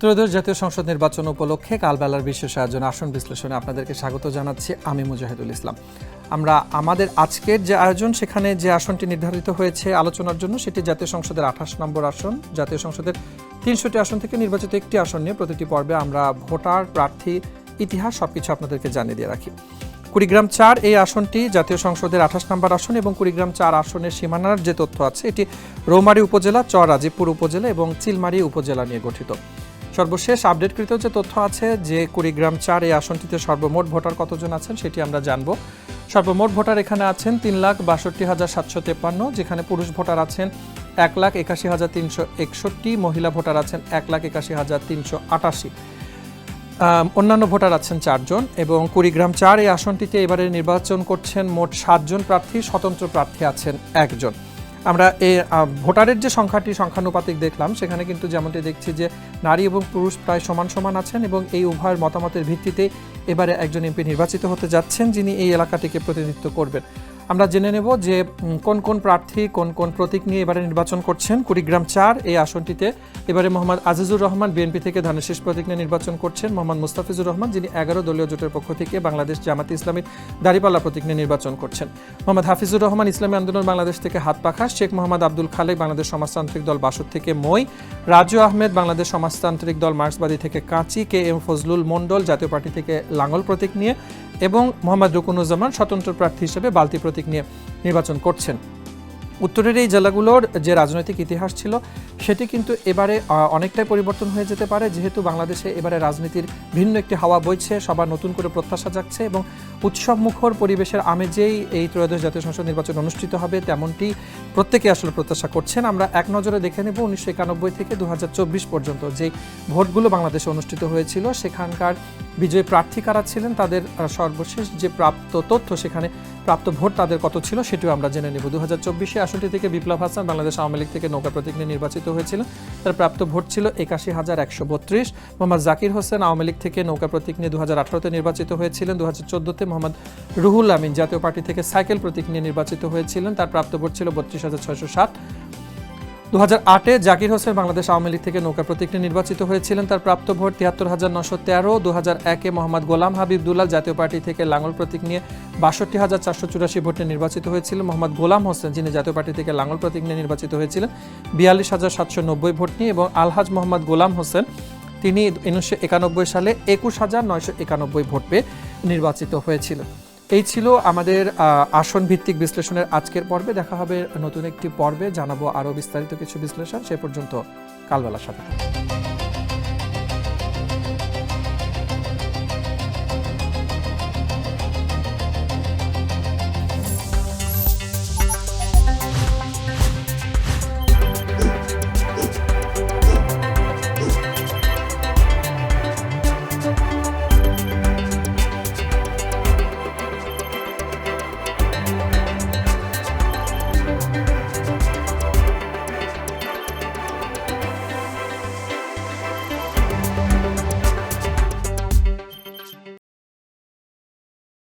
ত্রয়োদশ জাতীয় সংসদ নির্বাচন উপলক্ষে কালবেলার বিশেষ আয়োজন আসন বিশ্লেষণে আপনাদেরকে স্বাগত জানাচ্ছি। আমি মুজাহিদুল ইসলাম। আমরা আমাদের আজকের যে আয়োজন, সেখানে যে আসনটি নির্ধারিত হয়েছে আলোচনার জন্য, সেটি জাতীয় সংসদের 28 নম্বর আসন। জাতীয় সংসদের 300টি আসন থেকে নির্বাচিত একটি আসন নিয়ে প্রতিটি পর্বে আমরা ভোটার, প্রার্থী, ইতিহাস সবকিছু আপনাদেরকে জানিয়ে দিয়ে রাখি। কুড়িগ্রাম 4 এই আসনটি জাতীয় সংসদের 28 নম্বর আসন এবং কুড়িগ্রাম 4 আসনের সীমানার যে তথ্য আছে, এটি রৌমারী উপজেলা, চর রাজীবপুর উপজেলা এবং চিলমারী উপজেলা নিয়ে গঠিত। সর্বশেষ আপডেটকৃত যে তথ্য আছে যে কুড়িগ্রাম 4 এই আসনটিতে সর্বমোট ভোটার কতজন আছেন সেটি আমরা জানব। সর্বমোট ভোটার এখানে আছেন 3,62,753, যেখানে পুরুষ ভোটার আছেন 1,81,361, মহিলা ভোটার আছেন 1,81,388, অন্যান্য ভোটার আছেন 4 জন। এবং কুড়িগ্রাম 4 এই আসনটিতে এবারে নির্বাচন করছেন মোট 7 জন প্রার্থী, স্বতন্ত্র প্রার্থী আছেন 1 জন। আমরা এই ভোটারের যে সংখ্যানুপাতিক দেখলাম, সেখানে কিন্তু যেমনটি দেখছি যে নারী এবং পুরুষ প্রায় সমান সমান আছেন এবং এই উভয়ের মতামতের ভিত্তিতে এবারে একজন এমপি নির্বাচিত হতে যাচ্ছেন, যিনি এই এলাকাটিকে প্রতিনিধিত্ব করবেন। আমরা জেনে নেব যে কোন কোন প্রার্থী কোন কোন প্রতীক নিয়ে এবারে নির্বাচন করছেন। কুড়িগ্রাম 4 এই আসনটিতে এবারে মোহাম্মদ আজিজুর রহমান বিএনপি থেকে ধানের শীষ প্রতীক নিয়ে নির্বাচন করছেন। মোহাম্মদ মুস্তাফিজুর রহমান, যিনি 11 দলীয় জোটের পক্ষ থেকে বাংলাদেশ জামাতে ইসলামীর দাঁড়িপাল্লা প্রতীক নিয়ে নির্বাচন করছেন। মোহাম্মদ হাফিজুর রহমান ইসলামী আন্দোলন বাংলাদেশ থেকে হাতপাখা, শেখ মোহাম্মদ আব্দুল খালেক বাংলাদেশ সমাজতান্ত্রিক দল বাসদ থেকে মই, রাজু আহমেদ বাংলাদেশ সমাজতান্ত্রিক দল মার্ক্সবাদী থেকে কাঁচি, কে এম ফজলুল মণ্ডল জাতীয় পার্টি থেকে লাঙ্গল প্রতীক নিয়ে এবং মোহাম্মদ রুকুনুজ্জামান স্বতন্ত্র প্রার্থী হিসেবে বালতি প্রতীক নিয়ে নির্বাচন করছেন। উত্তরের এই জেলাগুলোর যে রাজনৈতিক ইতিহাস ছিল, সেটি কিন্তু এবারে অনেকটাই পরিবর্তন হয়ে যেতে পারে, যেহেতু বাংলাদেশে এবারে রাজনীতির ভিন্ন একটি হাওয়া বইছে, সবার নতুন করে প্রত্যাশা জাগছে এবং উৎসব মুখর পরিবেশের আমেজেই এই ত্রয়োদশ জাতীয় সংসদ নির্বাচন অনুষ্ঠিত হবে, তেমনটি প্রত্যেকে আসলে প্রত্যাশা করছেন। আমরা এক নজরে দেখে নেব 1991 থেকে 2024 পর্যন্ত যে ভোটগুলো বাংলাদেশে অনুষ্ঠিত হয়েছিল, সেখানকার বিজয়ী প্রার্থী কারা ছিলেন, তাদের সর্বশেষ যে প্রাপ্ত তথ্য, সেখানে প্রাপ্ত ভোট তাদের কত ছিল সেটিও আমরা জেনে নেব। 2024 আসনটি থেকে বিপ্লব হাসান বাংলাদেশ আওয়ামী লীগ থেকে নৌকা প্রতীক নিয়ে নির্বাচিত হয়েছিলেন। তার প্রাপ্ত ভোট ছিল 81,132। মোহাম্মদ জাকির হোসেন আওয়ামী লীগ থেকে নৌকা প্রতীক নিয়ে 2018-তে নির্বাচিত হয়েছিলেন। 2014-তে মোহাম্মদ রুহুল আমিন জাতীয় পার্টি থেকে সাইকেল প্রতীক নিয়ে নির্বাচিত হয়েছিলেন। তার প্রাপ্ত ভোট ছিল 32,607। 2008-এ জাকির হোসেন বাংলাদেশ আওয়ামী লীগ থেকে নৌকা প্রতীক নিয়ে নির্বাচিত হয়েছিলেন। তার প্রাপ্ত ভোট 73,913। 2001-এ মোহাম্মদ গোলাম হাবিবুল্লাহ জাতীয় পার্টি থেকে লাঙ্গল প্রতীক নিয়ে 62,484 ভোটে নির্বাচিত হয়েছিলেন। মোহাম্মদ গোলাম হোসেন, যিনি জাতীয় পার্টি থেকে লাঙ্গল প্রতীক নিয়ে নির্বাচিত হয়েছিলেন, 42,790 ভোট নিয়ে। এবং আলহাজ মোহাম্মদ গোলাম হোসেন, তিনি 1991 সালে 21,991 ভোট পেয়ে নির্বাচিত হয়েছিলেন। এই ছিল আমাদের আসন ভিত্তিক বিশ্লেষণের আজকের পর্বে। দেখা হবে নতুন একটি পর্বে, জানাবো আরও বিস্তারিত কিছু বিশ্লেষণ। সে পর্যন্ত কালবেলার সাথে।